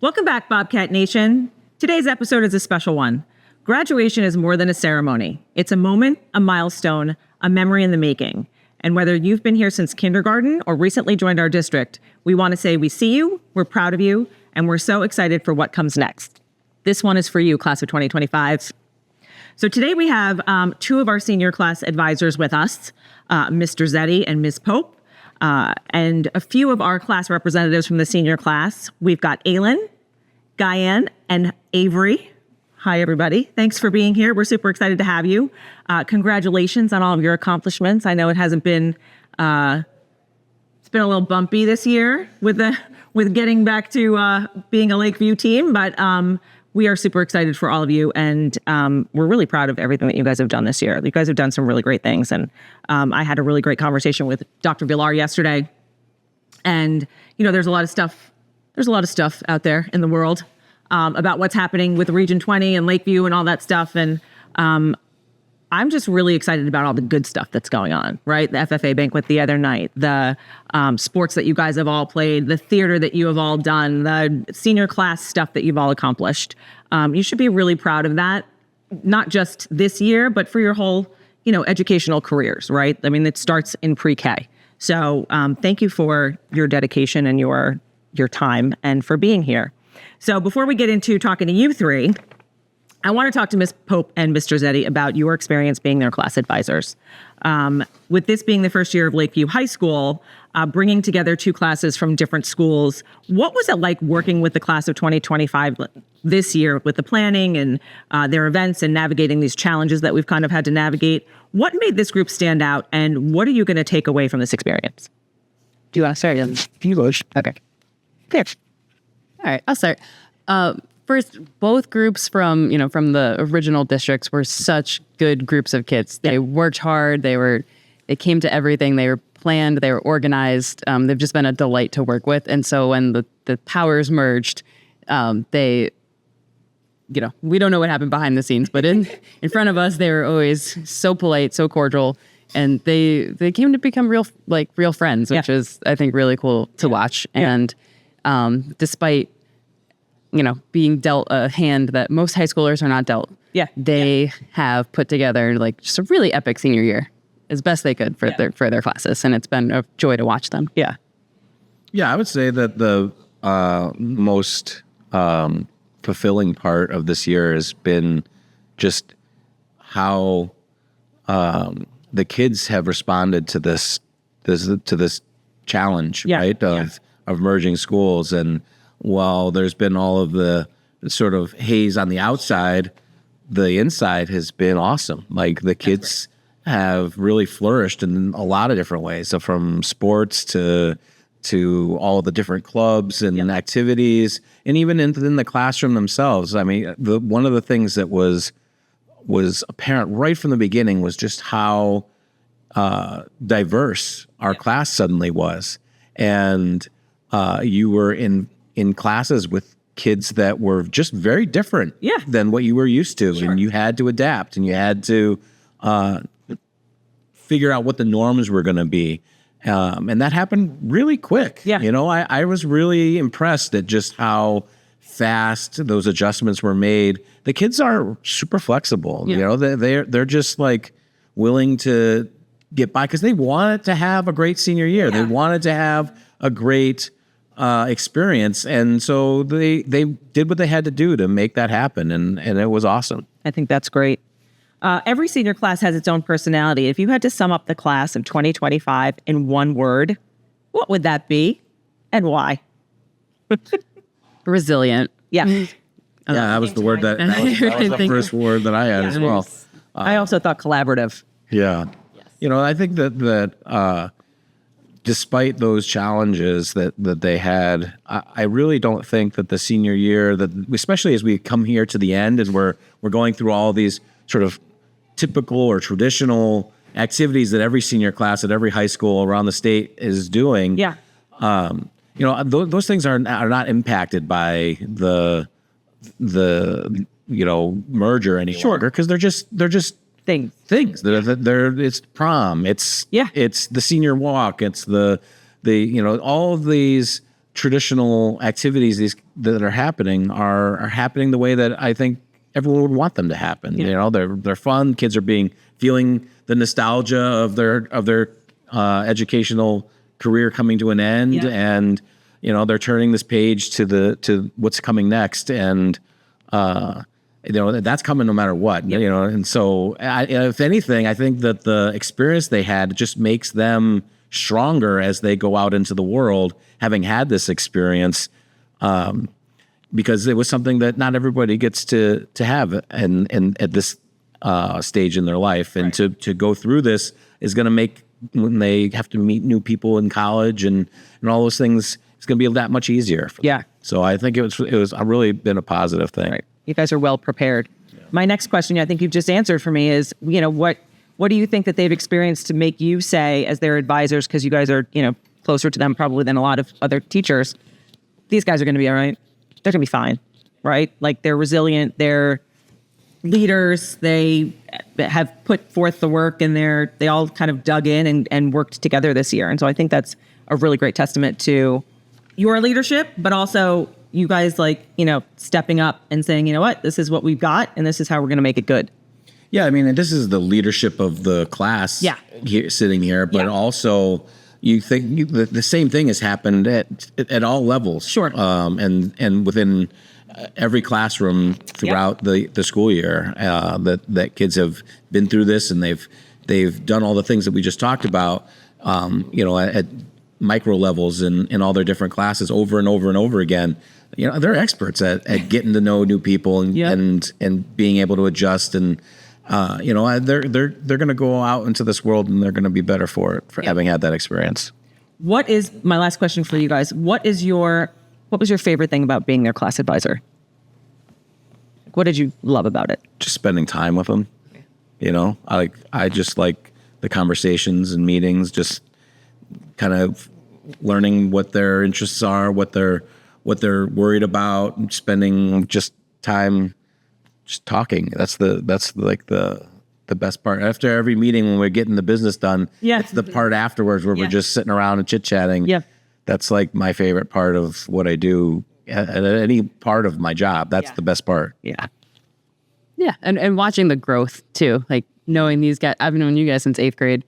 Welcome back, Bobcat Nation. Today's episode is a special one. Graduation is more than a ceremony. It's a moment, a milestone, a memory in the making. And whether you've been here since kindergarten or recently joined our district, we want to say we see you, we're proud of you, and we're so excited for what comes next. This one is for you, class of 2025. So today we have two of our senior class advisors with us, Mr. Zeyte and Ms. Pope, and a few of our class representatives from the senior class. We've got Ailyn, Gyandev, and Avery. Hi, everybody. Thanks for being here. We're super excited to have you. Congratulations on all of your accomplishments. I know it hasn't been, it's been a little bumpy this year with getting back to being a Lakeview team, but we are super excited for all of you, and we're really proud of everything that you guys have done this year. You guys have done some really great things, and I had a really great conversation with Dr. Villar yesterday, and there's a lot of stuff out there in the world about what's happening with Region 20 and Lakeview and all that stuff, and I'm just really excited about all the good stuff that's going on, right? The FFA banquet the other night, the sports that you guys have all played, the theater that you have all done, the senior class stuff that you've all accomplished. You should be really proud of that, not just this year, but for your whole, educational careers, right? I mean, it starts in pre-K. So thank you for your dedication and your time and for being here. So before we get into talking to you three, I want to talk to Ms. Pope and Mr. Zeyte about your experience being their class advisors. With this being the first year of Lakeview High School, bringing together two classes from different schools, what was it like working with the class of 2025 this year with the planning and their events and navigating these challenges that we've kind of had to navigate? What made this group stand out, and what are you going to take away from this experience? Do you want to start? You go. Okay. Clear. All right, I'll start. First, both groups from the original districts were such good groups of kids. They worked hard. They came to everything. They were planned. They were organized. They've just been a delight to work with. And so when the powers merged, we don't know what happened behind the scenes, but in front of us, they were always so polite, so cordial, and they came to become real friends, which is, I think, really cool to watch. And despite being dealt a hand that most high schoolers are not dealt. They have put together just a really epic senior year as best they could for their classes, and it's been a joy to watch them. Yeah, I would say that the most fulfilling part of this year has been just how the kids have responded to this challenge, right? Of merging schools. And while there's been all of the sort of haze on the outside, the inside has been awesome. Like the kids have really flourished in a lot of different ways. So from sports to all the different clubs and activities, and even in the classroom themselves. I mean, one of the things that was apparent right from the beginning was just how diverse our class suddenly was. And you were in classes with kids that were just very different than what you were used to. Sure. And you had to adapt, and you had to figure out what the norms were going to be. And that happened really quick. Yeah. I was really impressed at just how fast those adjustments were made. The kids are super flexible. Yeah. They're just willing to get by because they wanted to have a great senior year. Yeah. They wanted to have a great experience, and so they did what they had to do to make that happen, and it was awesome. I think that's great. Every senior class has its own personality. If you had to sum up the class of 2025 in one word, what would that be, and why? Resilient. Yeah. That was the word that was the first word that I had as well. I also thought collaborative. Yeah. Yes. I think that despite those challenges that they had, I really don't think that the senior year, that especially as we come here to the end, as we're going through all these sort of typical or traditional activities that every senior class at every high school around the state is doing. Yeah. Those things are not impacted by the merger any longer, because they're just things. It's prom. It's the senior walk. It's the all of these traditional activities that are happening are happening the way that I think everyone would want them to happen. You know, they're fun. Kids are feeling the nostalgia of their educational career coming to an end, and you know, they're turning this page to what's coming next, and you know, that's coming no matter what. You know, and so if anything, I think that the experience they had just makes them stronger as they go out into the world, having had this experience, because it was something that not everybody gets to have and at this stage in their life, and to go through this is going to make, when they have to meet new people in college and all those things, it's going to be that much easier for them. So I think it was really been a positive thing. Right. You guys are well prepared. My next question, I think you've just answered for me, is, you know, what do you think that they've experienced to make you say, as their advisors, because you guys are, you know, closer to them probably than a lot of other teachers, these guys are going to be all right. They're going to be fine, right? Like, they're resilient, they're leaders, they have put forth the work, and they all kind of dug in and worked together this year. And so I think that's a really great testament to your leadership, but also you guys, like, you know, stepping up and saying, you know what, this is what we've got, and this is how we're going to make it good. Yeah, I mean, and this is the leadership of the class here, sitting here, but also you think the same thing has happened at all levels. Sure. And within every classroom throughout the school year, that kids have been through this, and they've done all the things that we just talked about, you know, at micro levels in all their different classes over and over and over again. You know, they're experts at getting to know new people and being able to adjust, and you know, they're going to go out into this world, and they're going to be better for it, for having had that experience. What is my last question for you guys? What was your favorite thing about being their class advisor? What did you love about it? Just spending time with them. You know, I just like the conversations and meetings, just kind of learning what their interests are, what they're worried about, and spending just time just talking. That's like the best part. After every meeting, when we're getting the business done, it's the part afterwards where we're just sitting around and chit-chatting. Yeah. That's like my favorite part of what I do at any part of my job. That's the best part. Yeah. Yeah. And watching the growth too, like knowing these guys. I've known you guys since 8th grade,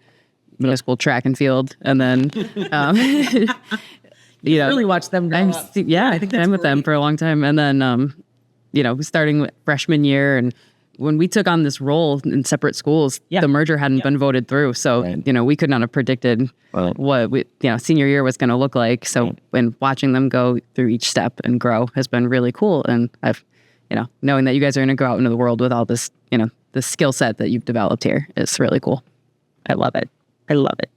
middle school track and field. And then, you know, really watch them grow up. I think I'm with them for a long time. And then, you know, starting with freshman year, and when we took on this role in separate schools, the merger hadn't been voted through. So, you know, we could not have predicted what senior year was going to look like. So when watching them go through each step and grow has been really cool. And I've, you know, knowing that you guys are going to go out into the world with all this, you know, the skill set that you've developed here is really cool. I love it. I love it.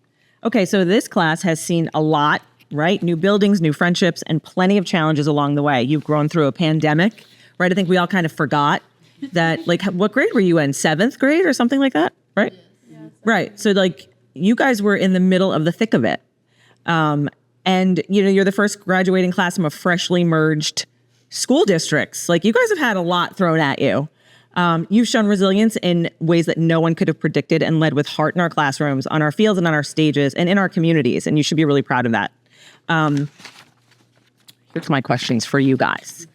Okay, so this class has seen a lot, right? New buildings, new friendships, and plenty of challenges along the way. You've grown through a pandemic, right? I think we all kind of forgot that, like, what grade were you in? 7th grade or something like that, right? Yeah, right. So, like, you guys were in the middle of the thick of it. And, you know, you're the first graduating class from a freshly merged school districts. Like, you guys have had a lot thrown at you. You've shown resilience in ways that no one could have predicted, and led with heart in our classrooms, on our fields, and on our stages, and in our communities. And you should be really proud of that. Here's my questions for you guys.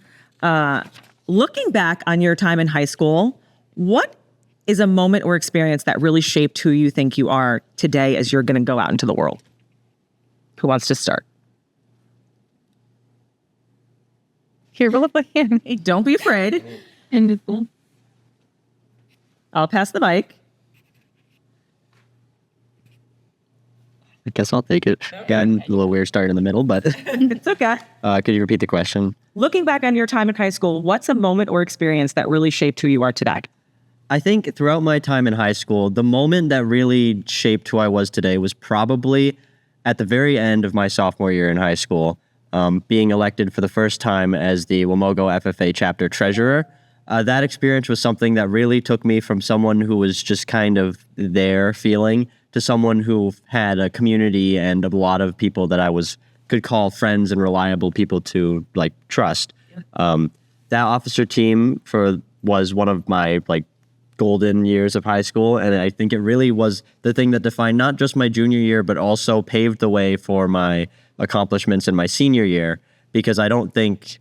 Looking back on your time in high school, what is a moment or experience that really shaped who you think you are today as you're going to go out into the world? Who wants to start? Here, hey, don't be afraid. I'll pass the mic. I guess I'll take it. Okay. Got a little weird start in the middle, but it's okay. Could you repeat the question? Looking back on your time in high school, what's a moment or experience that really shaped who you are today? I think throughout my time in high school, the moment that really shaped who I was today was probably at the very end of my sophomore year in high school, being elected for the first time as the Wamogo FFA chapter treasurer. That experience was something that really took me from someone who was just kind of there feeling to someone who had a community and a lot of people that I could call friends and reliable people to, like, trust. That officer team was one of my, like, golden years of high school, and I think it really was the thing that defined not just my junior year, but also paved the way for my accomplishments in my senior year. because I don't think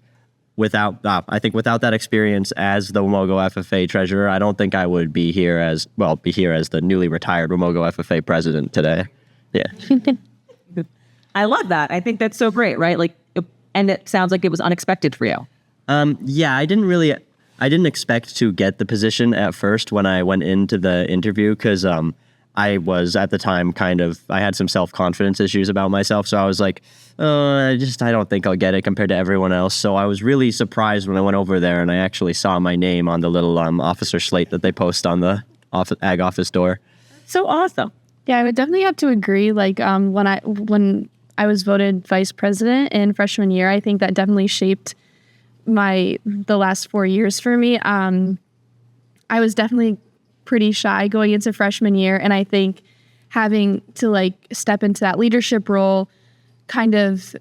without that experience as the Wamogo FFA treasurer, I don't think I would be here as the newly retired Wamogo FFA president today. Yeah. I love that. I think that's so great, right? Like, and it sounds like it was unexpected for you. Yeah, I didn't expect to get the position at first when I went into the interview because I was at the time I had some self-confidence issues about myself. So I was like, I don't think I'll get it compared to everyone else. So I was really surprised when I went over there and I actually saw my name on the little officer slate that they post on the ag office door. So awesome. Yeah, I would definitely have to agree. Like when I was voted vice president in freshman year, I think that definitely shaped the last 4 years for me. I was definitely pretty shy going into freshman year, and I think having to like step into that leadership role kind of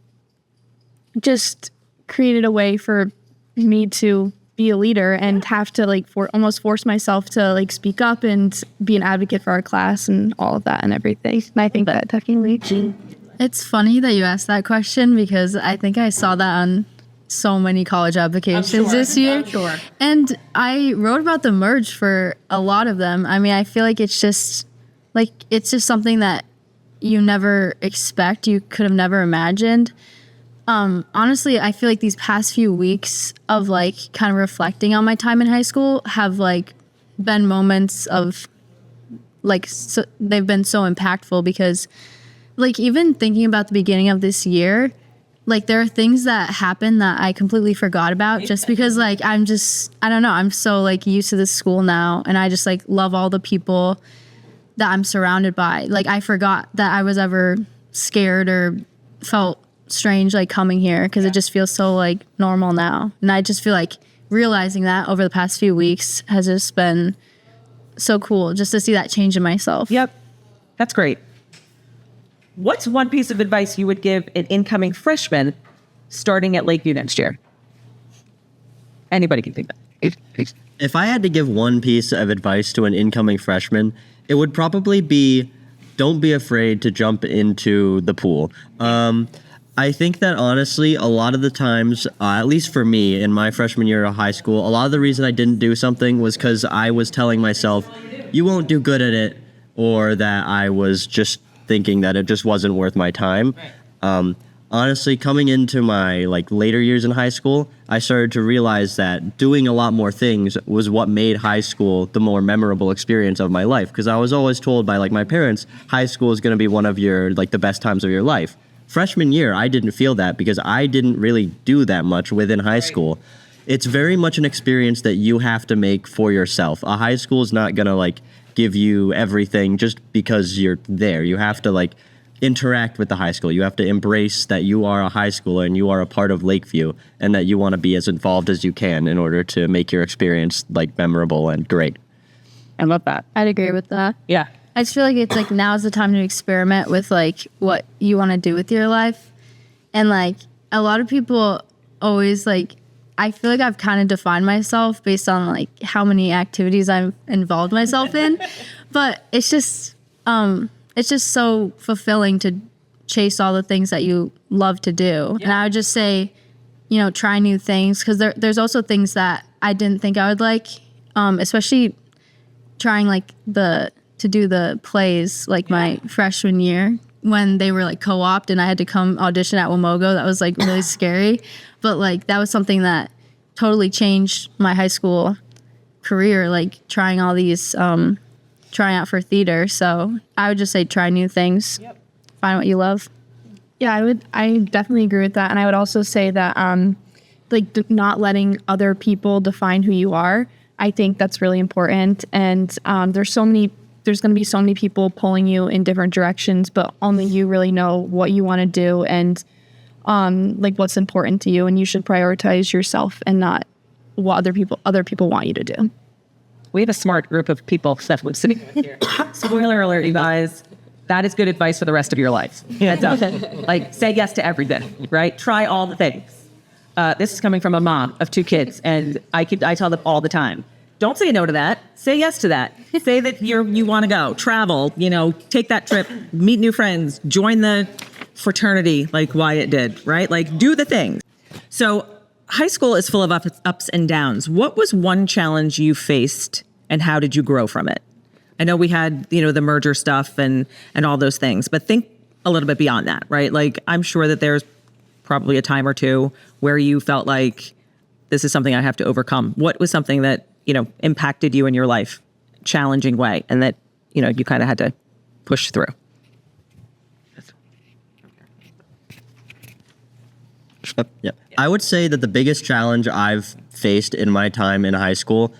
just created a way for me to be a leader and have to like almost force myself to like speak up and be an advocate for our class and all of that and everything. And I think that definitely. It's funny that you asked that question because I think I saw that on so many college applications this year. And I wrote about the merge for a lot of them. I mean, I feel like it's just something that you never expect, you could have never imagined. Honestly, I feel like these past few weeks of like kind of reflecting on my time in high school have like been moments of like, they've been so impactful because like even thinking about the beginning of this year, like there are things that happen that I completely forgot about just because like I don't know, I'm so like used to this school now and I just like love all the people that I'm surrounded by. Like I forgot that I was ever scared or felt strange like coming here because it just feels so like normal now. And I just feel like realizing that over the past few weeks has just been so cool just to see that change in myself. Yep. That's great. What's one piece of advice you would give an incoming freshman starting at Lakeview next year? Anybody can think that. If I had to give one piece of advice to an incoming freshman, it would probably be don't be afraid to jump into the pool. I think that honestly, a lot of the times, at least for me in my freshman year of high school, a lot of the reason I didn't do something was because I was telling myself, you won't do good at it, or that I was just thinking that it just wasn't worth my time. Honestly, coming into my like later years in high school, I started to realize that doing a lot more things was what made high school the more memorable experience of my life. Because I was always told by like my parents, high school is going to be one of your like the best times of your life. Freshman year, I didn't feel that because I didn't really do that much within high school. It's very much an experience that you have to make for yourself. A high school is not going to like give you everything just because you're there. You have to like interact with the high school. You have to embrace that you are a high schooler and you are a part of Lakeview and that you want to be as involved as you can in order to make your experience like memorable and great. I love that. I'd agree with that. Yeah. I just feel like it's like now's the time to experiment with like what you want to do with your life. And like a lot of people always like, I feel like I've kind of defined myself based on like how many activities I've involved myself in, but it's just so fulfilling to chase all the things that you love to do. Yeah. And I would just say, you know, try new things because there's also things that I didn't think I would like, especially trying like to do the plays like my freshman year when they were like co-opted and I had to come audition at Wamogo. That was like really scary. But like that was something that totally changed my high school career, like trying all these, trying out for theater. So I would just say try new things, find what you love. Yeah, I definitely agree with that. And I would also say that like not letting other people define who you are. I think that's really important. And there's going to be so many people pulling you in different directions, but only you really know what you want to do and like what's important to you, and you should prioritize yourself and not what other people want you to do. We have a smart group of people that we're sitting with here. Spoiler alert, you guys. That is good advice for the rest of your life. Like, say yes to everything, right? Try all the things. This is coming from a mom of 2 kids, and I tell them all the time, don't say no to that. Say yes to that. Say that you want to go, travel, take that trip, meet new friends, join the fraternity like Wyatt did, right? Like, do the things. So high school is full of ups and downs. What was one challenge you faced and how did you grow from it? I know we had, the merger stuff and all those things, but think a little bit beyond that, right? Like, I'm sure that there's probably a time or two where you felt like this is something I have to overcome. What was something that, impacted you in your life, challenging way, and that, you kind of had to push through? Yeah. I would say that the biggest challenge I've faced in my time in high school,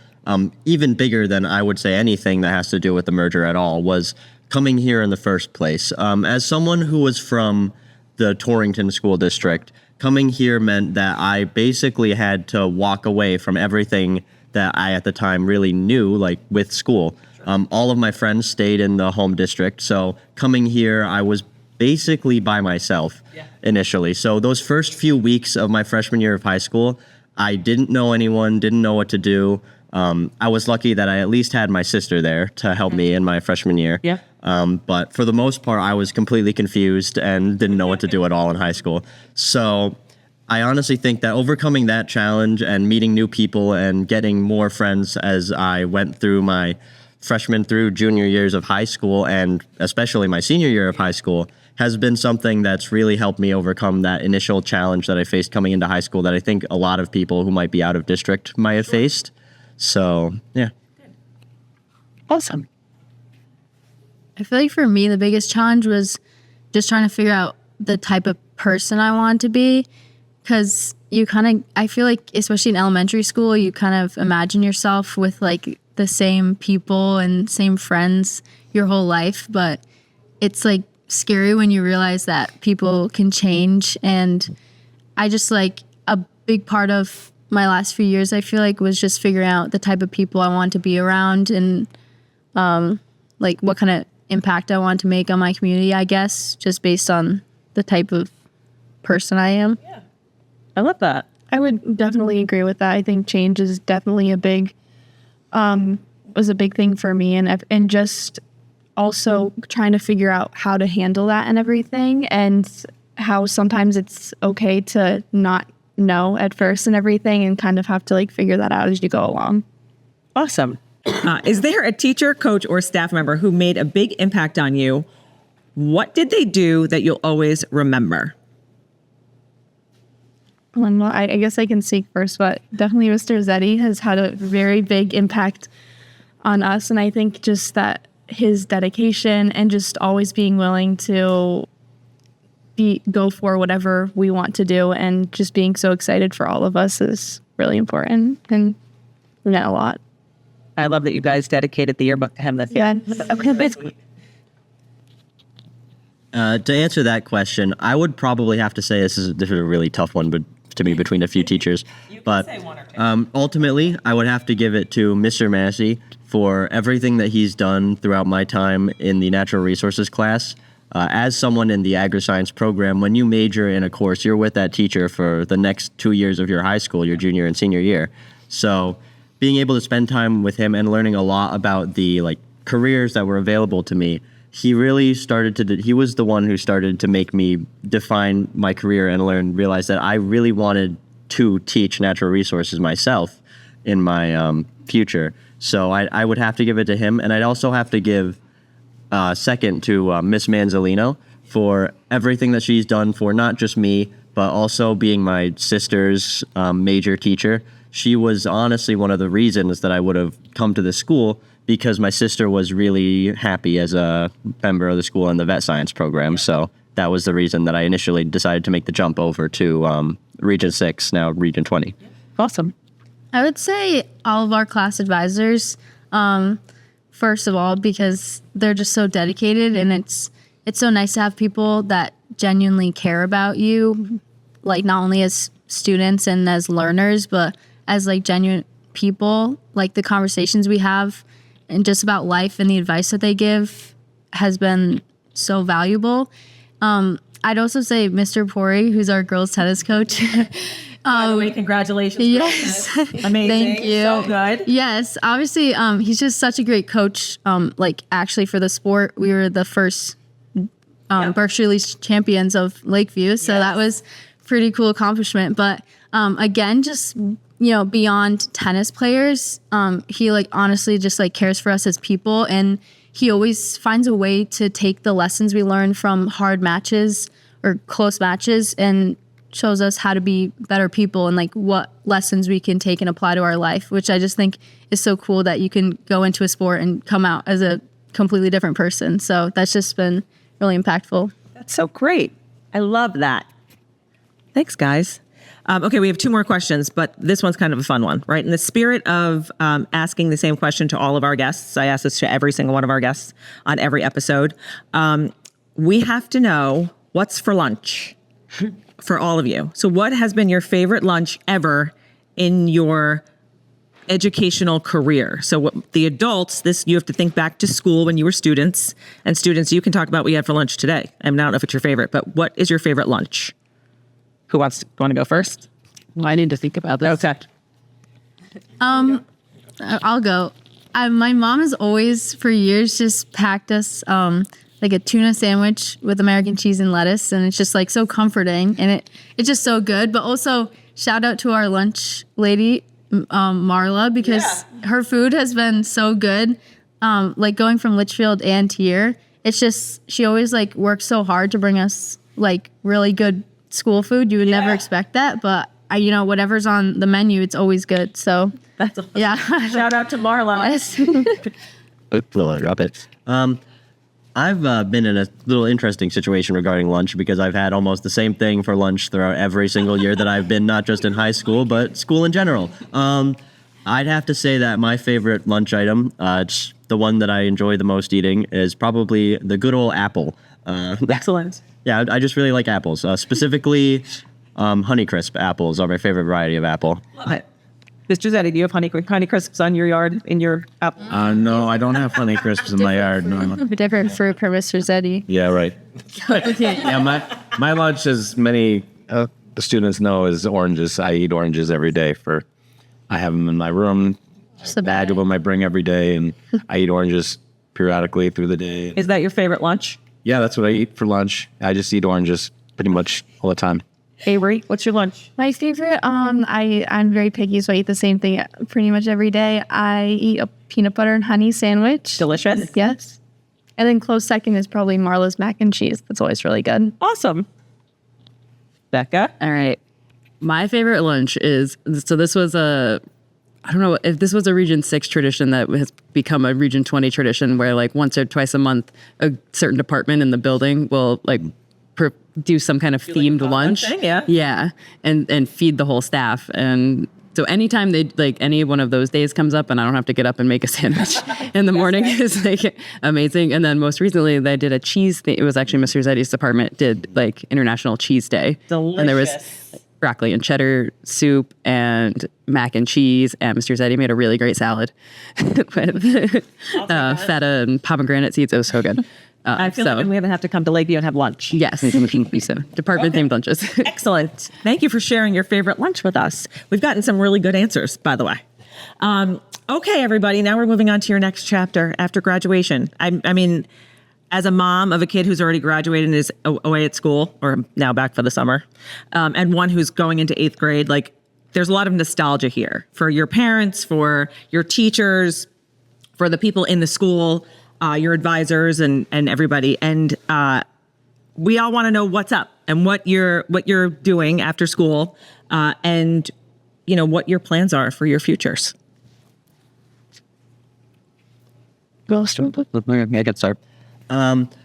even bigger than I would say anything that has to do with the merger at all, was coming here in the first place. As someone who was from the Torrington School District, coming here meant that I basically had to walk away from everything that I at the time really knew, like with school. All of my friends stayed in the home district, so coming here, I was basically by myself initially. So those first few weeks of my freshman year of high school, I didn't know anyone, didn't know what to do. I was lucky that I at least had my sister there to help me in my freshman year. Yeah. But for the most part, I was completely confused and didn't know what to do at all in high school. So I honestly think that overcoming that challenge and meeting new people and getting more friends as I went through my freshman through junior years of high school, and especially my senior year of high school, has been something that's really helped me overcome that initial challenge that I faced coming into high school that I think a lot of people who might be out of district might have faced. So, yeah. Awesome. I feel like for me, the biggest challenge was just trying to figure out the type of person I want to be. Because I feel like, especially in elementary school, you kind of imagine yourself with like the same people and same friends your whole life. But it's like scary when you realize that people can change. And I just like a big part of my last few years, I feel like, was just figuring out the type of people I want to be around and like what kind of impact I want to make on my community, I guess, just based on the type of person I am. Yeah. I love that. I would definitely agree with that. I think change is definitely was a big thing for me, and just also trying to figure out how to handle that and everything, and how sometimes it's okay to not know at first and everything, and kind of have to like figure that out as you go along. Awesome. Is there a teacher, coach, or staff member who made a big impact on you? What did they do that you'll always remember? Well, I guess I can speak first, but definitely Mr. Zeyte has had a very big impact on us. And I think just that his dedication and just always being willing to go for whatever we want to do, and just being so excited for all of us is really important and meant a lot. I love that you guys dedicated the yearbook to him. Yeah. To answer that question, I would probably have to say this is a really tough one, but to me between a few teachers. But ultimately, I would have to give it to Mr. Massey for everything that he's done throughout my time in the natural resources class. As someone in the agri-science program, when you major in a course, you're with that teacher for the next 2 years of your high school, your junior and senior year. So being able to spend time with him and learning a lot about the careers that were available to me, he really he was the one who started to make me define my career and realize that I really wanted to teach natural resources myself in my future. So I would have to give it to him. And I'd also have to give second to Miss Manzolino for everything that she's done for not just me, but also being my sister's major teacher. She was honestly one of the reasons that I would have come to this school, because my sister was really happy as a member of the school in the vet science program. So that was the reason that I initially decided to make the jump over to Region 6, now Region 20. Awesome. I would say all of our class advisors, first of all, because they're just so dedicated, and it's so nice to have people that genuinely care about you, like not only as students and as learners, but as like genuine people. Like the conversations we have and just about life and the advice that they give has been so valuable. I'd also say Mr. Pori, who's our girls tennis coach. By the way, congratulations. Yes. Amazing. Thank you. So good. Yes. Obviously, he's just such a great coach. Actually for the sport, we were the first Berkshire League champions of Lakeview. So that was pretty cool accomplishment. But Again, just, beyond tennis players, he like honestly just like cares for us as people. And he always finds a way to take the lessons we learn from hard matches or close matches and shows us how to be better people and like what lessons we can take and apply to our life, which I just think is so cool that you can go into a sport and come out as a completely different person. So that's just been really impactful. That's so great. I love that. Thanks, guys. Okay, we have 2 more questions, but this one's kind of a fun one, right? In the spirit of asking the same question to all of our guests, I ask this to every single one of our guests on every episode. We have to know what's for lunch for all of you. So what has been your favorite lunch ever in your educational career? So what the adults, you have to think back to school when you were students, and students, you can talk about what you had for lunch today. I don't know if it's your favorite, but what is your favorite lunch? Who wants to go first? Well, I need to think about this. Okay. I'll go. My mom has always, for years, just packed us like a tuna sandwich with American cheese and lettuce, and it's just like so comforting, and it's just so good. But also, shout out to our lunch lady, Marla, because her food has been so good. Like going from Litchfield and here, it's just she always like works so hard to bring us like really good school food. You would never expect that, but whatever's on the menu, it's always good. So That's awesome. yeah. Shout out to Marla. Drop it. I've been in a little interesting situation regarding lunch because I've had almost the same thing for lunch throughout every single year that I've been, not just in high school, but school in general. I'd have to say that my favorite lunch item, it's the one that I enjoy the most eating, is probably the good old apple. Excellent. Yeah, I just really like apples. Specifically, Honeycrisp apples are my favorite variety of apple. Love it. Mr. Zeyte, do you have Honeycrisps on your yard in your apple? No, I don't have Honeycrisps in my yard. No. Different fruit per Mr. Zeyte. Yeah, right. Yeah, my lunch, as many the students know, is oranges. I eat oranges every day. I have them in my room. Just a bag of them I bring every day, and I eat oranges periodically through the day. Is that your favorite lunch? Yeah, that's what I eat for lunch. I just eat oranges pretty much all the time. Avery, what's your lunch? My favorite, I'm very picky, so I eat the same thing pretty much every day. I eat a peanut butter and honey sandwich. Delicious. Yes. And then close second is probably Marla's mac and cheese. That's always really good. Awesome. Becca? All right. My favorite lunch is, so this was I don't know if this was a Region 6 tradition that has become a Region 20 tradition where like once or twice a month, a certain department in the building will like do some kind of themed lunch. Thing, yeah. Yeah. And feed the whole staff. And so anytime any one of those days comes up and I don't have to get up and make a sandwich in the morning is like amazing. And then most recently they did a cheese thing. It was actually Mr. Zeyte's department did like International Cheese Day. Delicious. And there was broccoli and cheddar soup and mac and cheese. And Mr. Zeyte made a really great salad with feta and pomegranate seeds. It was so good. I feel like I'm going to have to come to Lakeview and have lunch. Yes, so department themed lunches. Excellent. Thank you for sharing your favorite lunch with us. We've gotten some really good answers, by the way. Okay, everybody, now we're moving on to your next chapter after graduation. I mean, as a mom of a kid who's already graduated and is away at school, or now back for the summer, and one who's going into 8th grade, like there's a lot of nostalgia here for your parents, for your teachers, for the people in the school, your advisors and everybody. And we all want to know what's up and what you're doing after school, and what your plans are for your futures. I can start.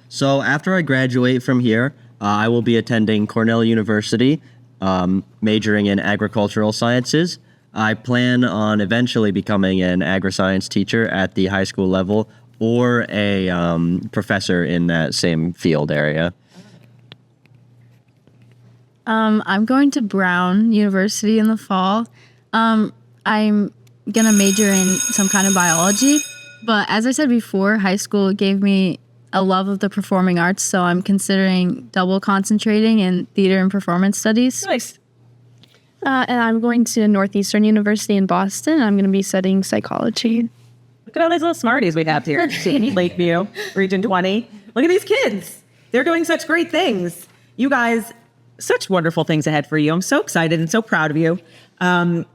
So after I graduate from here, I will be attending Cornell University, majoring in agricultural sciences. I plan on eventually becoming an agri-science teacher at the high school level or a professor in that same field area. I'm going to Brown University in the fall. I'm going to major in some kind of biology. But as I said before, high school gave me a love of the performing arts, so I'm considering double concentrating in theater and performance studies. Nice. And I'm going to Northeastern University in Boston. I'm going to be studying psychology. Look at all these little smarties we have here. Lakeview, Region 20. Look at these kids. They're doing such great things. You guys such wonderful things ahead for you. I'm so excited and so proud of you. 3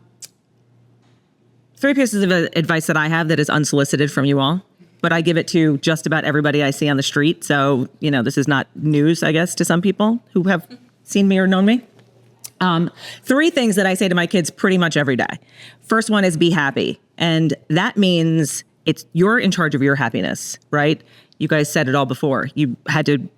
pieces of advice that I have that is unsolicited from you all, but I give it to just about everybody I see on the street. So, this is not news, I guess, to some people who have seen me or known me. 3 things that I say to my kids pretty much every day. First one is be happy. And that means you're in charge of your happiness, right? You guys said it all before. You had to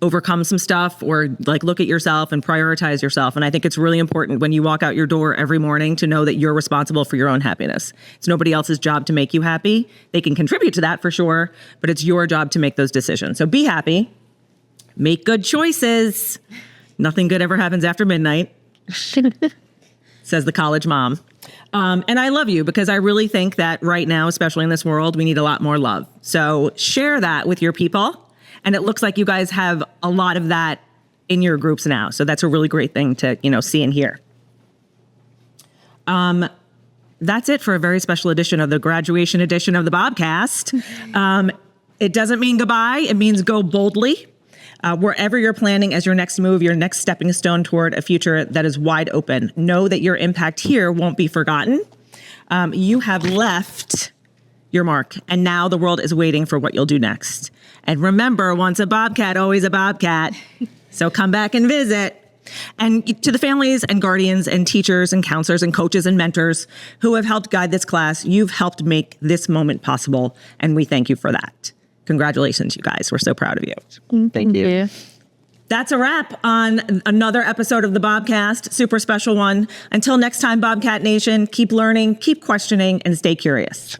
overcome some stuff or look at yourself and prioritize yourself. And I think it's really important when you walk out your door every morning to know that you're responsible for your own happiness. It's nobody else's job to make you happy. They can contribute to that for sure, but it's your job to make those decisions. So be happy, make good choices. Nothing good ever happens after midnight, says the college mom. And I love you because I really think that right now, especially in this world, we need a lot more love. So share that with your people. And it looks like you guys have a lot of that in your groups now. So that's a really great thing to, see and hear. That's it for a very special edition of the graduation edition of the Bobcast. It doesn't mean goodbye. It means go boldly. Wherever you're planning as your next move, your next stepping stone toward a future that is wide open. Know that your impact here won't be forgotten. You have left your mark, and now the world is waiting for what you'll do next. And remember, once a Bobcat, always a Bobcat. So come back and visit. And to the families and guardians and teachers and counselors and coaches and mentors who have helped guide this class, you've helped make this moment possible, and we thank you for that. Congratulations, you guys. We're so proud of you. Thank you. That's a wrap on another episode of the Bobcast, super special one. Until next time, Bobcat Nation, keep learning, keep questioning, and stay curious.